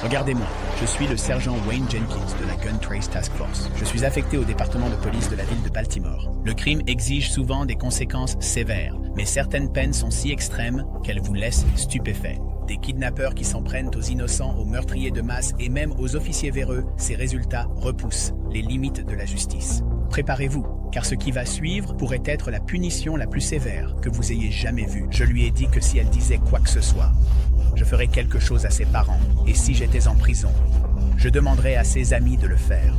Regardez-moi, je suis le sergent Wayne Jenkins de la Gun Trace Task Force. Je suis affecté au département de police de la ville de Baltimore. Le crime exige souvent des conséquences sévères, mais certaines peines sont si extrêmes qu'elles vous laissent stupéfaits. Des kidnappeurs qui s'en prennent aux innocents, aux meurtriers de masse et même aux officiers véreux, ces résultats repoussent les limites de la justice. Préparez-vous, car ce qui va suivre pourrait être la punition la plus sévère que vous ayez jamais vue. Je lui ai dit que si elle disait quoi que ce soit, je ferais quelque chose à ses parents, et si j'étais en prison, je demanderais à ses amis de le faire.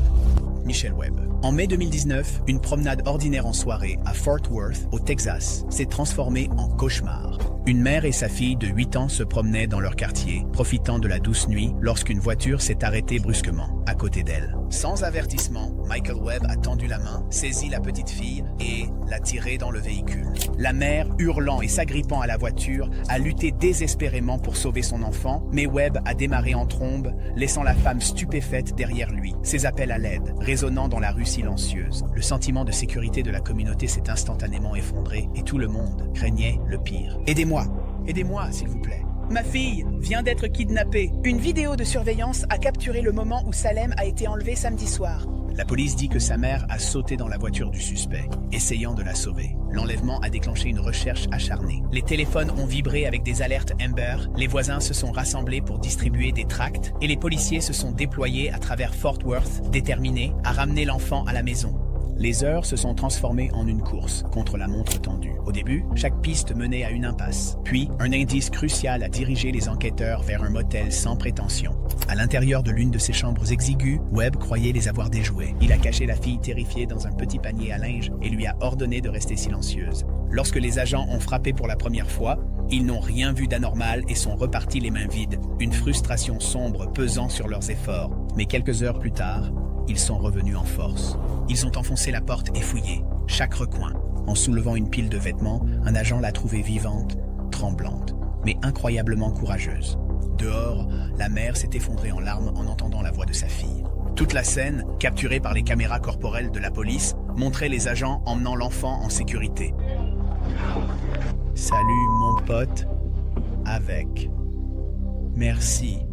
Michelle Webb. En mai 2019, une promenade ordinaire en soirée à Fort Worth, au Texas, s'est transformée en cauchemar. Une mère et sa fille de 8 ans se promenaient dans leur quartier, profitant de la douce nuit, lorsqu'une voiture s'est arrêtée brusquement à côté d'elle. Sans avertissement, Michael Webb a tendu la main, saisi la petite fille et l'a tirée dans le véhicule. La mère, hurlant et s'agrippant à la voiture, a lutté désespérément pour sauver son enfant, mais Webb a démarré en trombe, laissant la femme stupéfaite derrière lui. Ses appels à l'aide, résonnant dans la rue silencieuse. Le sentiment de sécurité de la communauté s'est instantanément effondré et tout le monde craignait le pire. Aidez-moi! Aidez-moi, s'il vous plaît. Ma fille vient d'être kidnappée. Une vidéo de surveillance a capturé le moment où Salem a été enlevée samedi soir. La police dit que sa mère a sauté dans la voiture du suspect, essayant de la sauver. L'enlèvement a déclenché une recherche acharnée. Les téléphones ont vibré avec des alertes Amber, les voisins se sont rassemblés pour distribuer des tracts et les policiers se sont déployés à travers Fort Worth, déterminés à ramener l'enfant à la maison. Les heures se sont transformées en une course contre la montre tendue. Au début, chaque piste menait à une impasse. Puis, un indice crucial a dirigé les enquêteurs vers un motel sans prétention. À l'intérieur de l'une de ses chambres exiguës, Webb croyait les avoir déjouées. Il a caché la fille terrifiée dans un petit panier à linge et lui a ordonné de rester silencieuse. Lorsque les agents ont frappé pour la première fois, ils n'ont rien vu d'anormal et sont repartis les mains vides, une frustration sombre pesant sur leurs efforts. Mais quelques heures plus tard, ils sont revenus en force. Ils ont enfoncé la porte et fouillé chaque recoin. En soulevant une pile de vêtements, un agent l'a trouvée vivante, tremblante, mais incroyablement courageuse. Dehors, la mère s'est effondrée en larmes en entendant la voix de sa fille. Toute la scène, capturée par les caméras corporelles de la police, montrait les agents emmenant l'enfant en sécurité. Salut mon pote, avec. Merci.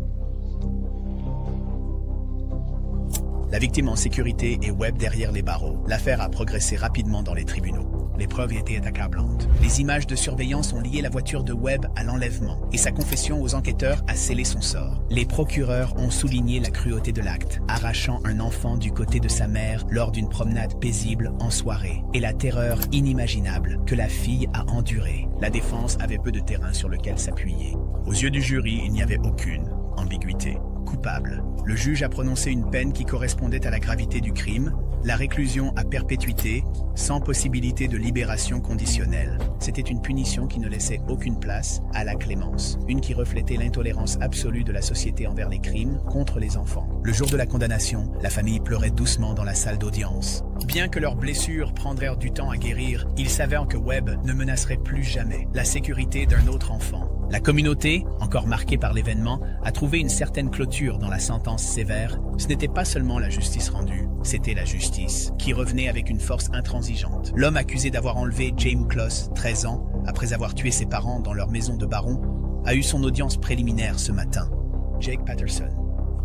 La victime en sécurité est Webb derrière les barreaux. L'affaire a progressé rapidement dans les tribunaux. Les preuves étaient accablantes. Les images de surveillance ont lié la voiture de Webb à l'enlèvement et sa confession aux enquêteurs a scellé son sort. Les procureurs ont souligné la cruauté de l'acte, arrachant un enfant du côté de sa mère lors d'une promenade paisible en soirée, et la terreur inimaginable que la fille a endurée. La défense avait peu de terrain sur lequel s'appuyer. Aux yeux du jury, il n'y avait aucune ambiguïté. Coupable. Le juge a prononcé une peine qui correspondait à la gravité du crime, la réclusion à perpétuité, sans possibilité de libération conditionnelle. C'était une punition qui ne laissait aucune place à la clémence, une qui reflétait l'intolérance absolue de la société envers les crimes contre les enfants. Le jour de la condamnation, la famille pleurait doucement dans la salle d'audience. Bien que leurs blessures prendraient du temps à guérir, ils savaient que Webb ne menacerait plus jamais la sécurité d'un autre enfant. La communauté, encore marquée par l'événement, a trouvé une certaine clôture dans la sentence sévère. Ce n'était pas seulement la justice rendue, c'était la justice, qui revenait avec une force intransigeante. L'homme accusé d'avoir enlevé James Closs, 13 ans, après avoir tué ses parents dans leur maison de baron, a eu son audience préliminaire ce matin. Jake Patterson.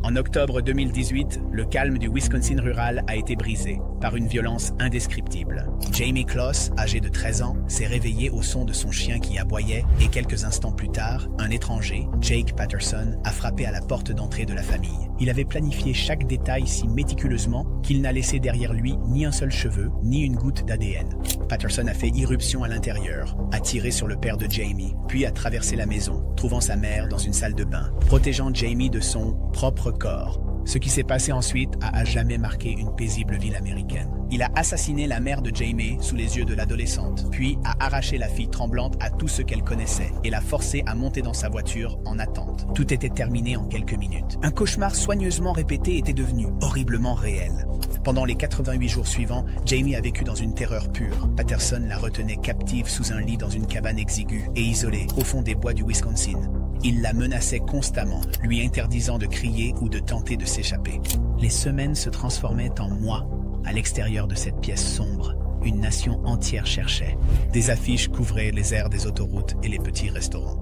En octobre 2018, le calme du Wisconsin rural a été brisé par une violence indescriptible. Jamie Closs, âgé de 13 ans, s'est réveillé au son de son chien qui aboyait et quelques instants plus tard, un étranger, Jake Patterson, a frappé à la porte d'entrée de la famille. Il avait planifié chaque détail si méticuleusement qu'il n'a laissé derrière lui ni un seul cheveu, ni une goutte d'ADN. Patterson a fait irruption à l'intérieur, a tiré sur le père de Jamie, puis a traversé la maison, trouvant sa mère dans une salle de bain, protégeant Jamie de son propre corps. Ce qui s'est passé ensuite a à jamais marqué une paisible ville américaine. Il a assassiné la mère de Jamie sous les yeux de l'adolescente, puis a arraché la fille tremblante à tout ce qu'elle connaissait et l'a forcée à monter dans sa voiture en attente. Tout était terminé en quelques minutes. Un cauchemar soigneusement répété était devenu horriblement réel. Pendant les 88 jours suivants, Jamie a vécu dans une terreur pure. Patterson la retenait captive sous un lit dans une cabane exiguë et isolée au fond des bois du Wisconsin. Il la menaçait constamment, lui interdisant de crier ou de tenter de s'échapper. Les semaines se transformaient en mois. À l'extérieur de cette pièce sombre, une nation entière cherchait. Des affiches couvraient les aires des autoroutes et les petits restaurants.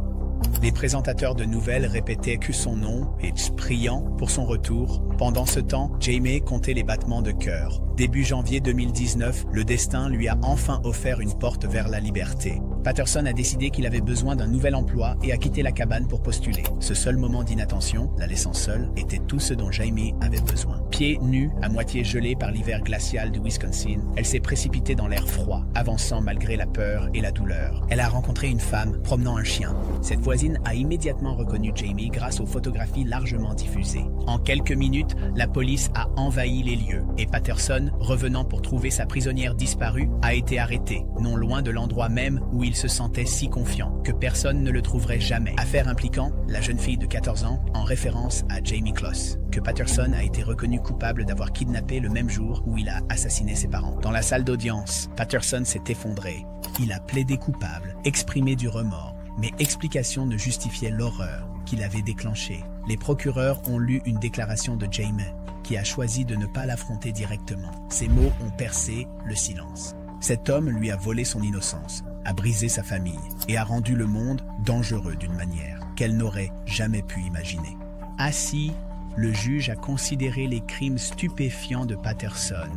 Les présentateurs de nouvelles répétaient que son nom et priant pour son retour. Pendant ce temps, Jamie comptait les battements de cœur. Début janvier 2019, le destin lui a enfin offert une porte vers la liberté. Patterson a décidé qu'il avait besoin d'un nouvel emploi et a quitté la cabane pour postuler. Ce seul moment d'inattention, la laissant seule, était tout ce dont Jamie avait besoin. Pieds nus, à moitié gelée par l'hiver glacial du Wisconsin, elle s'est précipitée dans l'air froid, avançant malgré la peur et la douleur. Elle a rencontré une femme promenant un chien. Cette voisine a immédiatement reconnu Jamie grâce aux photographies largement diffusées. En quelques minutes, la police a envahi les lieux et Patterson, revenant pour trouver sa prisonnière disparue, a été arrêté, non loin de l'endroit même où il se sentait si confiant que personne ne le trouverait jamais. Affaire impliquant la jeune fille de 14 ans en référence à Jamie Closs, que Patterson a été reconnu coupable d'avoir kidnappé le même jour où il a assassiné ses parents. Dans la salle d'audience, Patterson s'est effondré. Il a plaidé coupable, exprimé du remords, mais explication ne justifiait l'horreur qu'il avait déclenchée. Les procureurs ont lu une déclaration de Jamie, qui a choisi de ne pas l'affronter directement. Ces mots ont percé le silence. Cet homme lui a volé son innocence, a brisé sa famille et a rendu le monde dangereux d'une manière qu'elle n'aurait jamais pu imaginer. Assis, le juge a considéré les crimes stupéfiants de Patterson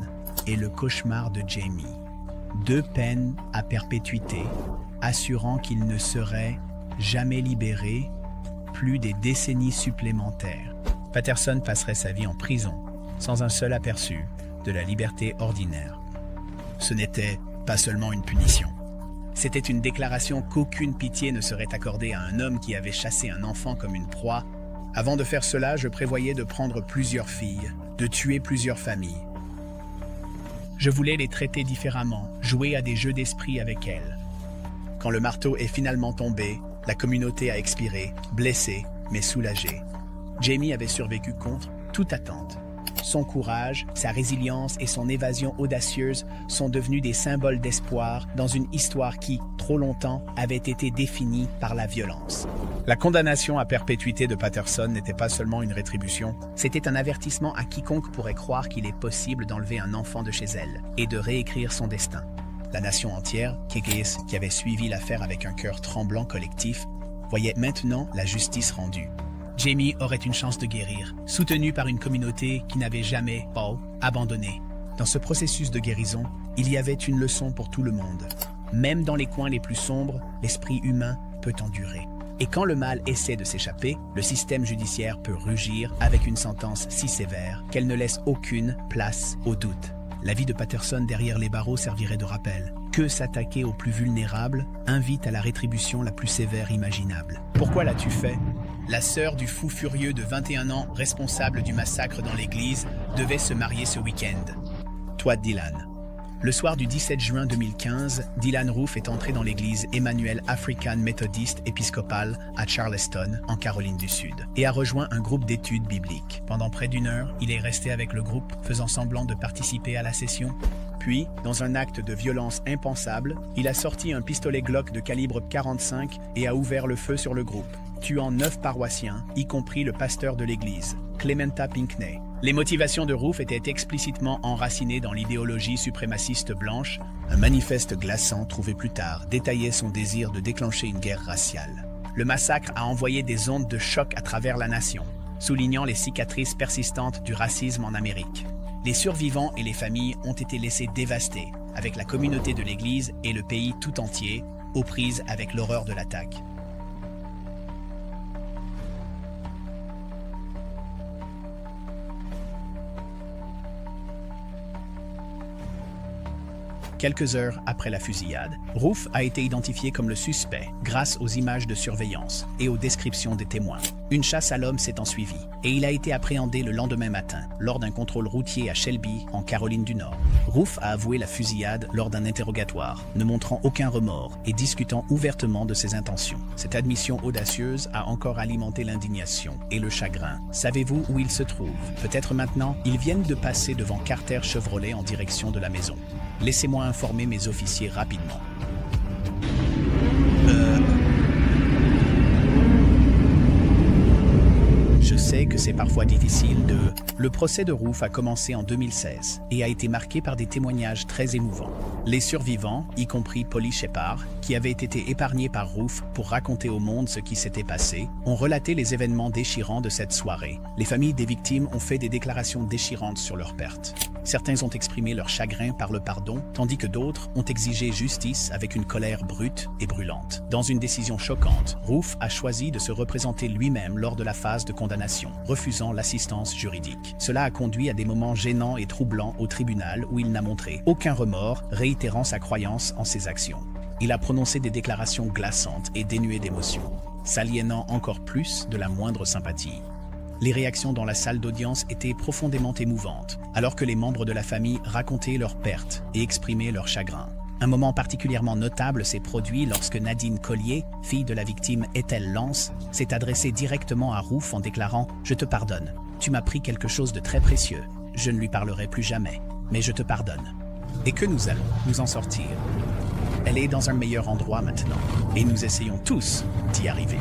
et le cauchemar de Jamie. 2 peines à perpétuité, assurant qu'il ne serait jamais libéré plus des décennies supplémentaires. Patterson passerait sa vie en prison, sans un seul aperçu de la liberté ordinaire. Ce n'était pas seulement une punition. C'était une déclaration qu'aucune pitié ne serait accordée à un homme qui avait chassé un enfant comme une proie. Avant de faire cela, je prévoyais de prendre plusieurs filles, de tuer plusieurs familles. Je voulais les traiter différemment, jouer à des jeux d'esprit avec elles. Quand le marteau est finalement tombé, la communauté a expiré, blessée, mais soulagée. Jamie avait survécu contre toute attente. Son courage, sa résilience et son évasion audacieuse sont devenus des symboles d'espoir dans une histoire qui, trop longtemps, avait été définie par la violence. La condamnation à perpétuité de Patterson n'était pas seulement une rétribution, c'était un avertissement à quiconque pourrait croire qu'il est possible d'enlever un enfant de chez elle et de réécrire son destin. La nation entière, Kekes, qui avait suivi l'affaire avec un cœur tremblant collectif, voyait maintenant la justice rendue. Jamie aurait une chance de guérir, soutenu par une communauté qui n'avait jamais, abandonné. Dans ce processus de guérison, il y avait une leçon pour tout le monde. Même dans les coins les plus sombres, l'esprit humain peut endurer. Et quand le mal essaie de s'échapper, le système judiciaire peut rugir avec une sentence si sévère qu'elle ne laisse aucune place au doute. La vie de Patterson derrière les barreaux servirait de rappel. Que s'attaquer aux plus vulnérables invite à la rétribution la plus sévère imaginable. Pourquoi l'as-tu fait ? La sœur du fou furieux de 21 ans, responsable du massacre dans l'église, devait se marier ce week-end. Toi, Dylan. Le soir du 17 juin 2015, Dylan Roof est entré dans l'église Emmanuel African Methodist Episcopal à Charleston, en Caroline du Sud, et a rejoint un groupe d'études bibliques. Pendant près d'1 heure, il est resté avec le groupe, faisant semblant de participer à la session. Puis, dans un acte de violence impensable, il a sorti un pistolet Glock de calibre 45 et a ouvert le feu sur le groupe, tuant 9 paroissiens, y compris le pasteur de l'église, Clementa Pinckney. Les motivations de Roof étaient explicitement enracinées dans l'idéologie suprémaciste blanche. Un manifeste glaçant trouvé plus tard détaillait son désir de déclencher une guerre raciale. Le massacre a envoyé des ondes de choc à travers la nation, soulignant les cicatrices persistantes du racisme en Amérique. Les survivants et les familles ont été laissés dévastés, avec la communauté de l'Église et le pays tout entier, aux prises avec l'horreur de l'attaque. Quelques heures après la fusillade, Roof a été identifié comme le suspect grâce aux images de surveillance et aux descriptions des témoins. Une chasse à l'homme s'est ensuivie et il a été appréhendé le lendemain matin lors d'un contrôle routier à Shelby, en Caroline du Nord. Roof a avoué la fusillade lors d'un interrogatoire, ne montrant aucun remords et discutant ouvertement de ses intentions. Cette admission audacieuse a encore alimenté l'indignation et le chagrin. Savez-vous où il se trouve? Peut-être maintenant, ils viennent de passer devant Carter Chevrolet en direction de la maison. Laissez-moi informer mes officiers rapidement. Je sais que que c'est parfois difficile de... Le procès de Roof a commencé en 2016 et a été marqué par des témoignages très émouvants. Les survivants, y compris Polly Shepard, qui avait été épargnée par Roof pour raconter au monde ce qui s'était passé, ont relaté les événements déchirants de cette soirée. Les familles des victimes ont fait des déclarations déchirantes sur leur perte. Certains ont exprimé leur chagrin par le pardon, tandis que d'autres ont exigé justice avec une colère brute et brûlante. Dans une décision choquante, Roof a choisi de se représenter lui-même lors de la phase de condamnation, refusant l'assistance juridique. Cela a conduit à des moments gênants et troublants au tribunal où il n'a montré aucun remords, réitérant sa croyance en ses actions. Il a prononcé des déclarations glaçantes et dénuées d'émotion, s'aliénant encore plus de la moindre sympathie. Les réactions dans la salle d'audience étaient profondément émouvantes, alors que les membres de la famille racontaient leur perte et exprimaient leur chagrin. Un moment particulièrement notable s'est produit lorsque Nadine Collier, fille de la victime Ethel Lance, s'est adressée directement à Roof en déclarant « Je te pardonne. Tu m'as pris quelque chose de très précieux. Je ne lui parlerai plus jamais, mais je te pardonne. Et que nous allons nous en sortir. Elle est dans un meilleur endroit maintenant, et nous essayons tous d'y arriver. »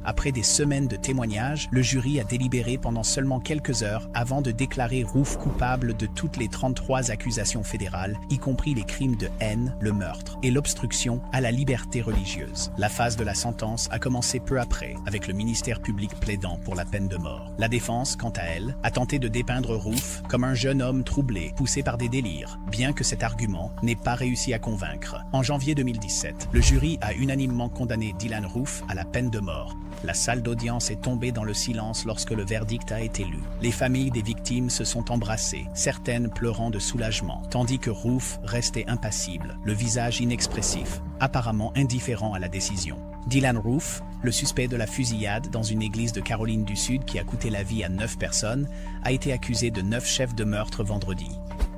Après des semaines de témoignages, le jury a délibéré pendant seulement quelques heures avant de déclarer Roof coupable de toutes les 33 accusations fédérales, y compris les crimes de haine, le meurtre et l'obstruction à la liberté religieuse. La phase de la sentence a commencé peu après, avec le ministère public plaidant pour la peine de mort. La défense, quant à elle, a tenté de dépeindre Roof comme un jeune homme troublé, poussé par des délires, bien que cet argument n'ait pas réussi à convaincre. En janvier 2017, le jury a unanimement condamné Dylann Roof à la peine de mort. La salle d'audience est tombée dans le silence lorsque le verdict a été lu. Les familles des victimes se sont embrassées, certaines pleurant de soulagement, tandis que Roof restait impassible, le visage inexpressif, apparemment indifférent à la décision. Dylann Roof, le suspect de la fusillade dans une église de Caroline du Sud qui a coûté la vie à 9 personnes, a été accusé de 9 chefs de meurtre vendredi.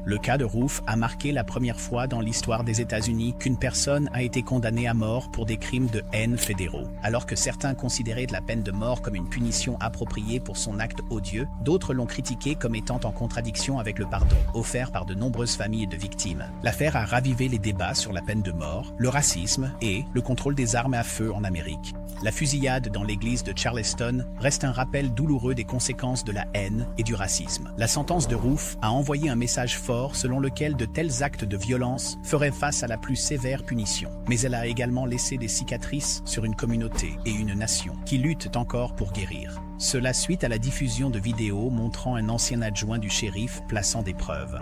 Le cas de Roof a marqué la première fois dans l'histoire des États-Unis qu'une personne a été condamnée à mort pour des crimes de haine fédéraux. Alors que certains considéraient la peine de mort comme une punition appropriée pour son acte odieux, d'autres l'ont critiqué comme étant en contradiction avec le pardon offert par de nombreuses familles de victimes. L'affaire a ravivé les débats sur la peine de mort, le racisme et le contrôle des armes à feu en Amérique. La fusillade dans l'église de Charleston reste un rappel douloureux des conséquences de la haine et du racisme. La sentence de Roof a envoyé un message fort selon lequel de tels actes de violence feraient face à la plus sévère punition. Mais elle a également laissé des cicatrices sur une communauté et une nation qui luttent encore pour guérir. Cela suite à la diffusion de vidéos montrant un ancien adjoint du shérif plaçant des preuves.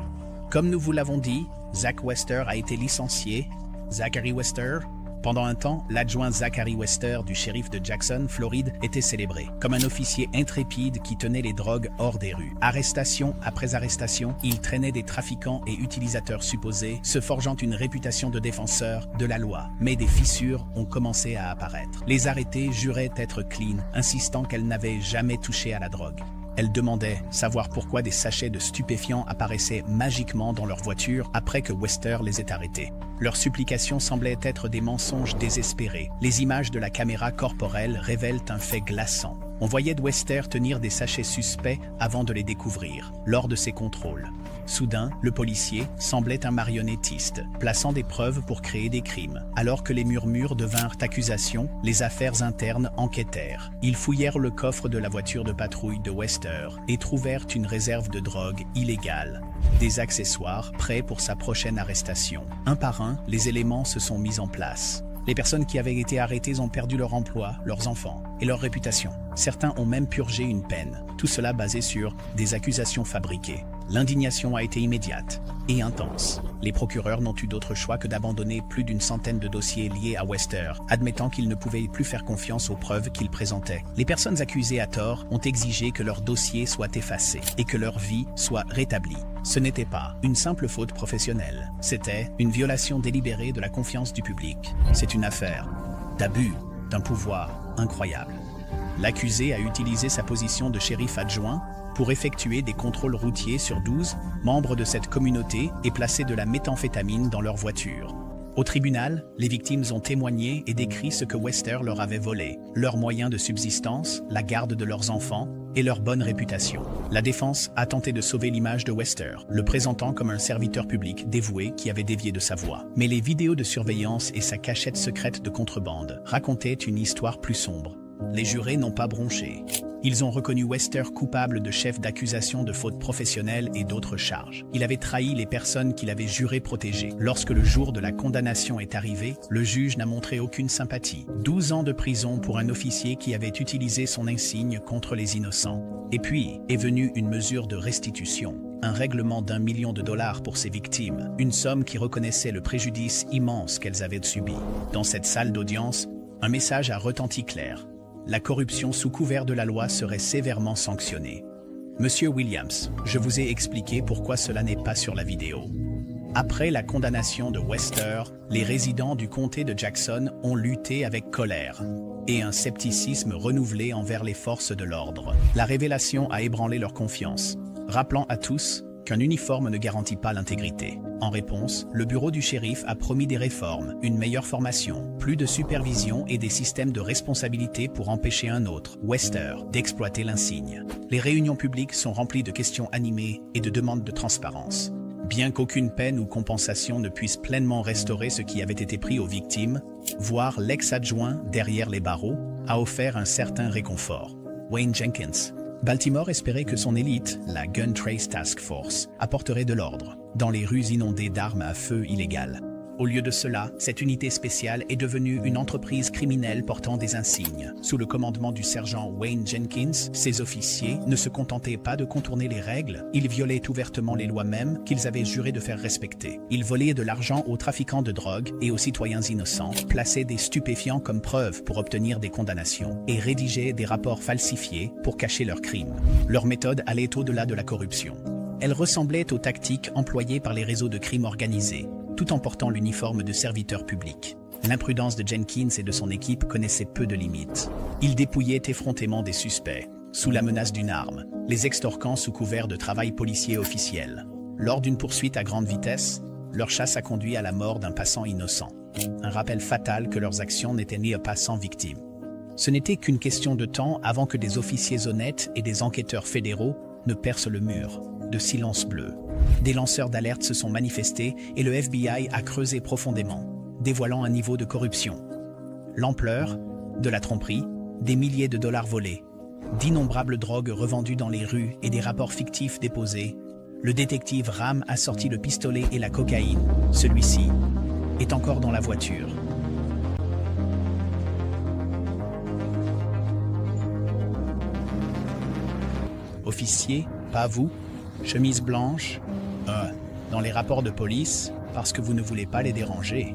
Comme nous vous l'avons dit, Zach Wester a été licencié. Zachary Wester. Pendant un temps, l'adjoint Zachary Wester du shérif de Jackson, Floride, était célébré comme un officier intrépide qui tenait les drogues hors des rues. Arrestation après arrestation, il traînait des trafiquants et utilisateurs supposés, se forgeant une réputation de défenseur de la loi. Mais des fissures ont commencé à apparaître. Les arrêtés juraient être clean, insistant qu'elles n'avaient jamais touché à la drogue. Elles demandaient savoir pourquoi des sachets de stupéfiants apparaissaient magiquement dans leur voiture après que Wester les ait arrêtés. Leurs supplications semblaient être des mensonges désespérés. Les images de la caméra corporelle révèlent un fait glaçant. On voyait Wester tenir des sachets suspects avant de les découvrir, lors de ses contrôles. Soudain, le policier semblait un marionnettiste, plaçant des preuves pour créer des crimes. Alors que les murmures devinrent accusations, les affaires internes enquêtèrent. Ils fouillèrent le coffre de la voiture de patrouille de Wester et trouvèrent une réserve de drogue illégale. Des accessoires prêts pour sa prochaine arrestation. Un par un, les éléments se sont mis en place. Les personnes qui avaient été arrêtées ont perdu leur emploi, leurs enfants et leur réputation. Certains ont même purgé une peine, tout cela basé sur des accusations fabriquées. L'indignation a été immédiate et intense. Les procureurs n'ont eu d'autre choix que d'abandonner plus d'une centaine de dossiers liés à Wester, admettant qu'ils ne pouvaient plus faire confiance aux preuves qu'ils présentaient. Les personnes accusées à tort ont exigé que leur dossier soit effacé et que leur vie soit rétablie. Ce n'était pas une simple faute professionnelle, c'était une violation délibérée de la confiance du public. C'est une affaire d'abus d'un pouvoir incroyable. L'accusé a utilisé sa position de shérif adjoint pour effectuer des contrôles routiers sur 12 membres de cette communauté et placer de la méthamphétamine dans leur voiture. Au tribunal, les victimes ont témoigné et décrit ce que Wester leur avait volé, leurs moyens de subsistance, la garde de leurs enfants et leur bonne réputation. La défense a tenté de sauver l'image de Wester, le présentant comme un serviteur public dévoué qui avait dévié de sa voie. Mais les vidéos de surveillance et sa cachette secrète de contrebande racontaient une histoire plus sombre. Les jurés n'ont pas bronché. Ils ont reconnu Wester coupable de chef d'accusation de faute professionnelle et d'autres charges. Il avait trahi les personnes qu'il avait juré protéger. Lorsque le jour de la condamnation est arrivé, le juge n'a montré aucune sympathie. 12 ans de prison pour un officier qui avait utilisé son insigne contre les innocents. Et puis est venue une mesure de restitution. Un règlement d'1 million de dollars pour ses victimes, une somme qui reconnaissait le préjudice immense qu'elles avaient subi. Dans cette salle d'audience, un message a retenti clair. La corruption sous couvert de la loi serait sévèrement sanctionnée. Monsieur Williams, je vous ai expliqué pourquoi cela n'est pas sur la vidéo. Après la condamnation de Wester, les résidents du comté de Jackson ont lutté avec colère et un scepticisme renouvelé envers les forces de l'ordre. La révélation a ébranlé leur confiance, rappelant à tous qu'un uniforme ne garantit pas l'intégrité. En réponse, le bureau du shérif a promis des réformes, une meilleure formation, plus de supervision et des systèmes de responsabilité pour empêcher un autre, Wester, d'exploiter l'insigne. Les réunions publiques sont remplies de questions animées et de demandes de transparence. Bien qu'aucune peine ou compensation ne puisse pleinement restaurer ce qui avait été pris aux victimes, voir l'ex-adjoint derrière les barreaux a offert un certain réconfort. Wayne Jenkins. Baltimore espérait que son élite, la Gun Trace Task Force, apporterait de l'ordre dans les rues inondées d'armes à feu illégales. Au lieu de cela, cette unité spéciale est devenue une entreprise criminelle portant des insignes. Sous le commandement du sergent Wayne Jenkins, ses officiers ne se contentaient pas de contourner les règles, ils violaient ouvertement les lois mêmes qu'ils avaient juré de faire respecter. Ils volaient de l'argent aux trafiquants de drogue et aux citoyens innocents, plaçaient des stupéfiants comme preuve pour obtenir des condamnations et rédigeaient des rapports falsifiés pour cacher leurs crimes. Leur méthode allait au-delà de la corruption. Elle ressemblait aux tactiques employées par les réseaux de crimes organisés, tout en portant l'uniforme de serviteur public. L'imprudence de Jenkins et de son équipe connaissait peu de limites. Ils dépouillaient effrontément des suspects, sous la menace d'une arme, les extorquant sous couvert de travail policier officiel. Lors d'une poursuite à grande vitesse, leur chasse a conduit à la mort d'un passant innocent. Un rappel fatal que leurs actions n'étaient ni pas sans victime. Ce n'était qu'une question de temps avant que des officiers honnêtes et des enquêteurs fédéraux ne percent le mur de silence bleu. Des lanceurs d'alerte se sont manifestés et le FBI a creusé profondément, dévoilant un niveau de corruption. L'ampleur de la tromperie, des milliers de dollars volés, d'innombrables drogues revendues dans les rues et des rapports fictifs déposés. Le détective Ram a sorti le pistolet et la cocaïne. Celui-ci est encore dans la voiture. Officier, pas vous, chemise blanche, dans les rapports de police, parce que vous ne voulez pas les déranger.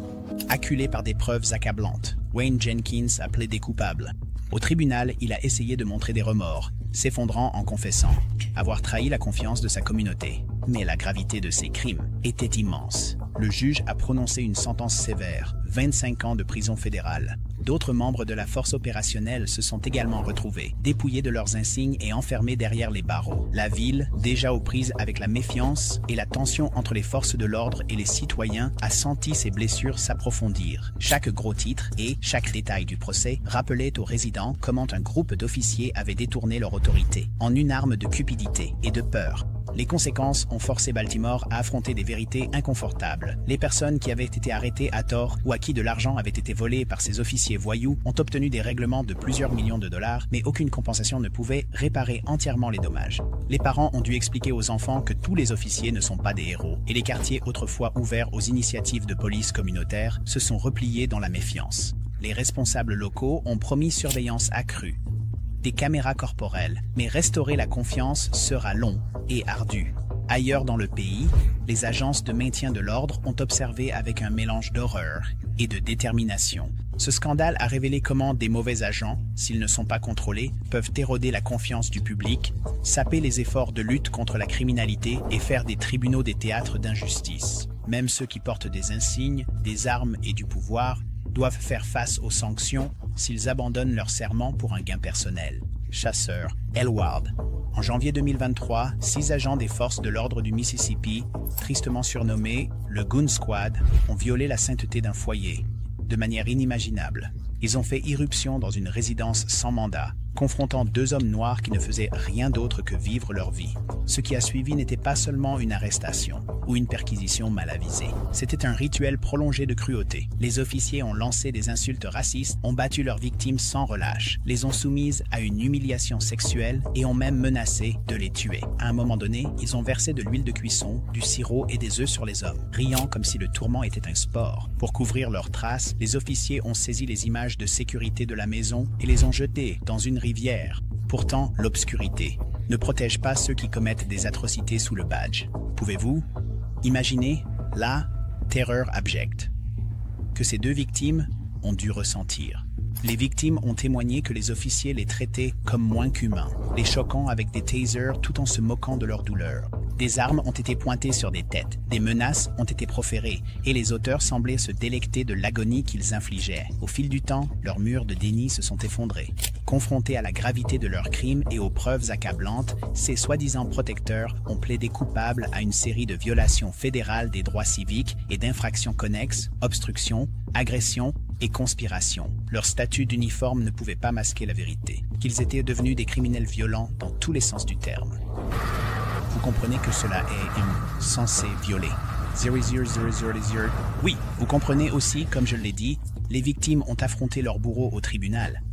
Acculé par des preuves accablantes, Wayne Jenkins a plaidé coupable. Au tribunal, il a essayé de montrer des remords, s'effondrant en confessant avoir trahi la confiance de sa communauté. Mais la gravité de ses crimes était immense. Le juge a prononcé une sentence sévère, 25 ans de prison fédérale. D'autres membres de la force opérationnelle se sont également retrouvés, dépouillés de leurs insignes et enfermés derrière les barreaux. La ville, déjà aux prises avec la méfiance et la tension entre les forces de l'ordre et les citoyens, a senti ses blessures s'approfondir. Chaque gros titre et chaque détail du procès rappelait aux résidents comment un groupe d'officiers avait détourné leur autorité en une arme de cupidité et de peur. Les conséquences ont forcé Baltimore à affronter des vérités inconfortables. Les personnes qui avaient été arrêtées à tort ou à qui de l'argent avait été volé par ces officiers voyous ont obtenu des règlements de plusieurs millions de dollars, mais aucune compensation ne pouvait réparer entièrement les dommages. Les parents ont dû expliquer aux enfants que tous les officiers ne sont pas des héros, et les quartiers autrefois ouverts aux initiatives de police communautaire se sont repliés dans la méfiance. Les responsables locaux ont promis surveillance accrue, des caméras corporelles, mais restaurer la confiance sera long et ardu. Ailleurs dans le pays, les agences de maintien de l'ordre ont observé avec un mélange d'horreur et de détermination. Ce scandale a révélé comment des mauvais agents, s'ils ne sont pas contrôlés, peuvent éroder la confiance du public, saper les efforts de lutte contre la criminalité et faire des tribunaux des théâtres d'injustice. Même ceux qui portent des insignes, des armes et du pouvoir doivent faire face aux sanctions s'ils abandonnent leur serment pour un gain personnel. Chasseur, Elward. En janvier 2023, 6 agents des forces de l'ordre du Mississippi, tristement surnommés le Goon Squad, ont violé la sainteté d'un foyer, de manière inimaginable. Ils ont fait irruption dans une résidence sans mandat, confrontant deux hommes noirs qui ne faisaient rien d'autre que vivre leur vie. Ce qui a suivi n'était pas seulement une arrestation ou une perquisition mal avisée. C'était un rituel prolongé de cruauté. Les officiers ont lancé des insultes racistes, ont battu leurs victimes sans relâche, les ont soumises à une humiliation sexuelle et ont même menacé de les tuer. À un moment donné, ils ont versé de l'huile de cuisson, du sirop et des œufs sur les hommes, riant comme si le tourment était un sport. Pour couvrir leurs traces, les officiers ont saisi les images de sécurité de la maison et les ont jetées dans une rivière. Pourtant, l'obscurité ne protège pas ceux qui commettent des atrocités sous le badge. Pouvez-vous imaginer la terreur abjecte que ces deux victimes ont dû ressentir? Les victimes ont témoigné que les officiers les traitaient comme moins qu'humains, les choquant avec des tasers tout en se moquant de leur douleur. Des armes ont été pointées sur des têtes, des menaces ont été proférées, et les auteurs semblaient se délecter de l'agonie qu'ils infligeaient. Au fil du temps, leurs murs de déni se sont effondrés. Confrontés à la gravité de leurs crimes et aux preuves accablantes, ces soi-disant protecteurs ont plaidé coupables à une série de violations fédérales des droits civiques et d'infractions connexes, obstruction, agression et conspiration. Leur statut d'uniforme ne pouvait pas masquer la vérité, qu'ils étaient devenus des criminels violents dans tous les sens du terme. Vous comprenez que cela est censé violer. 00000. Oui, vous comprenez aussi, comme je l'ai dit, les victimes ont affronté leur bourreau au tribunal,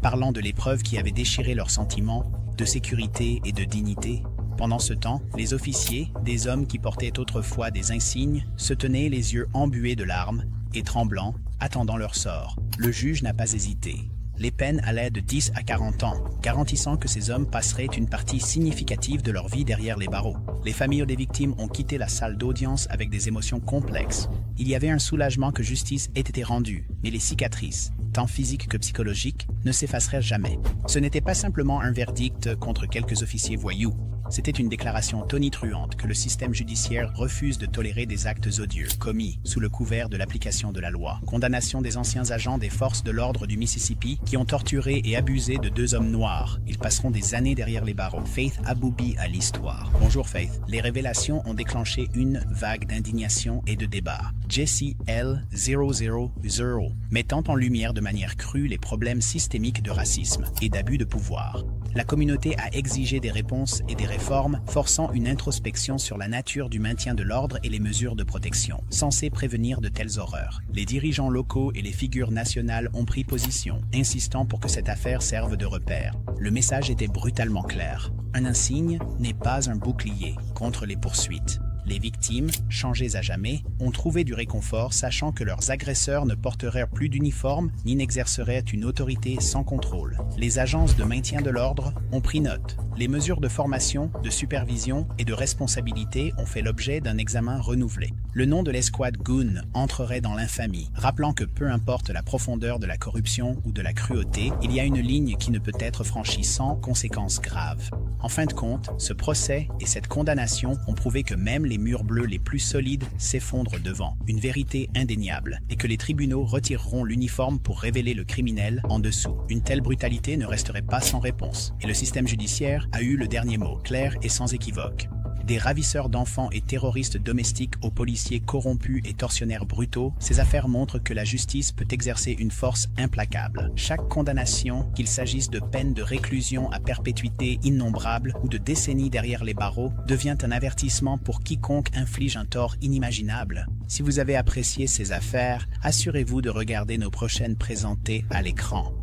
parlant de l'épreuve qui avait déchiré leurs sentiments de sécurité et de dignité. Pendant ce temps, les officiers, des hommes qui portaient autrefois des insignes, se tenaient les yeux embués de larmes et tremblants, attendant leur sort. Le juge n'a pas hésité. Les peines allaient de 10 à 40 ans, garantissant que ces hommes passeraient une partie significative de leur vie derrière les barreaux. Les familles des victimes ont quitté la salle d'audience avec des émotions complexes. Il y avait un soulagement que justice ait été rendue, mais les cicatrices, tant physiques que psychologiques, ne s'effaceraient jamais. Ce n'était pas simplement un verdict contre quelques officiers voyous. C'était une déclaration tonitruante que le système judiciaire refuse de tolérer des actes odieux commis sous le couvert de l'application de la loi. Condamnation des anciens agents des forces de l'ordre du Mississippi qui ont torturé et abusé de deux hommes noirs. Ils passeront des années derrière les barreaux. Faith Aboubi à l'histoire. Bonjour Faith. Les révélations ont déclenché une vague d'indignation et de débat. Jesse L. 000, mettant en lumière de manière crue les problèmes systémiques de racisme et d'abus de pouvoir. La communauté a exigé des réponses et des réformes, forçant une introspection sur la nature du maintien de l'ordre et les mesures de protection, censées prévenir de telles horreurs. Les dirigeants locaux et les figures nationales ont pris position, insistant pour que cette affaire serve de repère. Le message était brutalement clair. Un insigne n'est pas un bouclier contre les poursuites. Les victimes, changées à jamais, ont trouvé du réconfort sachant que leurs agresseurs ne porteraient plus d'uniforme ni n'exerceraient une autorité sans contrôle. Les agences de maintien de l'ordre ont pris note. Les mesures de formation, de supervision et de responsabilité ont fait l'objet d'un examen renouvelé. Le nom de l'escouade Goon entrerait dans l'infamie, rappelant que peu importe la profondeur de la corruption ou de la cruauté, il y a une ligne qui ne peut être franchie sans conséquences graves. En fin de compte, ce procès et cette condamnation ont prouvé que même les murs bleus les plus solides s'effondrent devant une vérité indéniable et que les tribunaux retireront l'uniforme pour révéler le criminel en dessous. Une telle brutalité ne resterait pas sans réponse et le système judiciaire a eu le dernier mot, clair et sans équivoque. Des ravisseurs d'enfants et terroristes domestiques aux policiers corrompus et tortionnaires brutaux, ces affaires montrent que la justice peut exercer une force implacable. Chaque condamnation, qu'il s'agisse de peines de réclusion à perpétuité innombrables ou de décennies derrière les barreaux, devient un avertissement pour quiconque inflige un tort inimaginable. Si vous avez apprécié ces affaires, assurez-vous de regarder nos prochaines présentées à l'écran.